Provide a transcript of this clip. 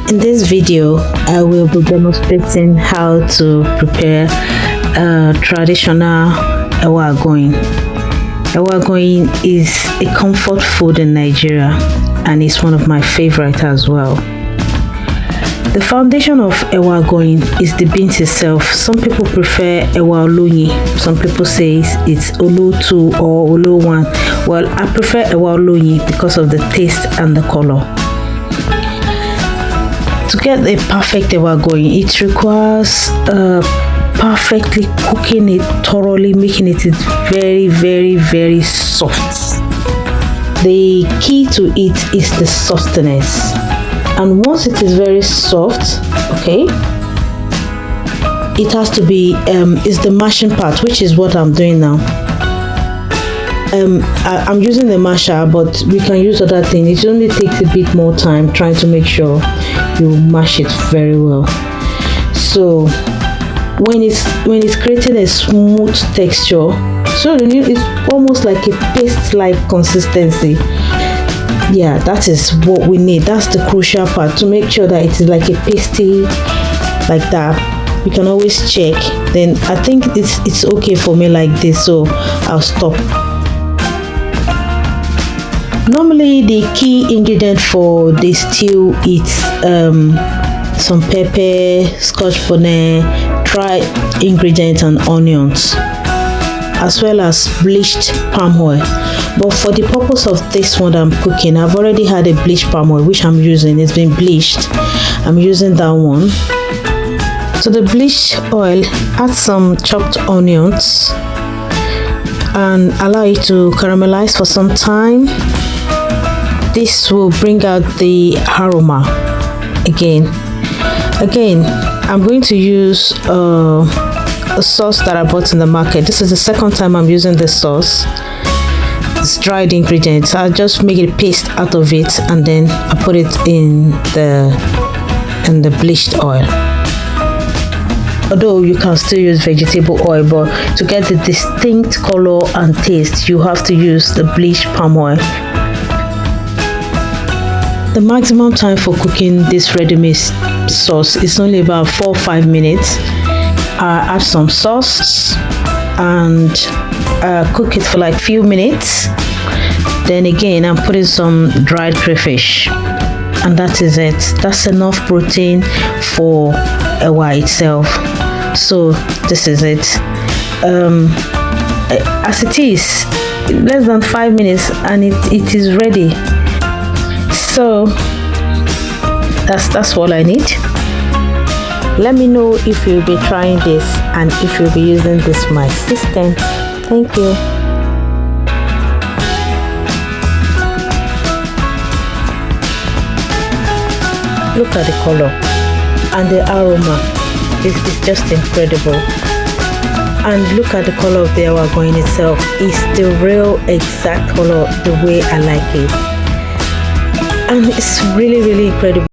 In this video, I will be demonstrating how to prepare traditional Ewa Agoyin. Ewa Agoyin is a comfort food in Nigeria and it's one of my favorite as well. The foundation of Ewa Agoyin is the beans itself. Some people prefer Ewa Oloyin. Some people say it's Olo2 or Olo1. Well, I prefer Ewa Oloyin because of the taste and the color. To get a perfect Ewa Agoyin, it requires perfectly cooking it thoroughly, making it very soft. The key to it is the softness, and once it is very soft, okay, it has to be is the mashing part, which is what I'm doing now. I'm using the masher, but we can use other things. It only takes a bit more time trying to make sure you mash it very well. So when it's creating a smooth texture, so it's almost like a paste-like consistency. Yeah, that is what we need. That's the crucial part, to make sure that it is like a pasty like that. You can always check. Then I think it's okay for me like this, so I'll stop. Normally the key ingredient for the stew is some pepper, scotch bonnet, dried ingredients and onions, as well as bleached palm oil. But for the purpose of this one I'm cooking, I've already had a bleached palm oil which I'm using. It's been bleached. I'm using that one. So the bleached oil, add some chopped onions and allow it to caramelize for some time. This will bring out the aroma. Again I'm going to use a sauce that I bought in the market. This is the second time I'm using this sauce. It's dried ingredients. I'll just make a paste out of it and then I put it in the bleached oil. Although you can still use vegetable oil, but to get the distinct color and taste, you have to use the bleached palm oil. The maximum time for cooking this ready-made sauce is only about 4 or 5 minutes. Add some sauce and cook it for like few minutes. Then again, I'm putting some dried crayfish, and that is it. That's enough protein for Ewa itself. So this is it. As it is, less than 5 minutes and it is ready. So that's all I need. Let me know if you'll be trying this and if you'll be using this my system. Thank you. Look at the color and the aroma. It's just incredible. And look at the color of the Ewa Agoyin itself. It's the real exact color, the way I like it. And it's really incredible.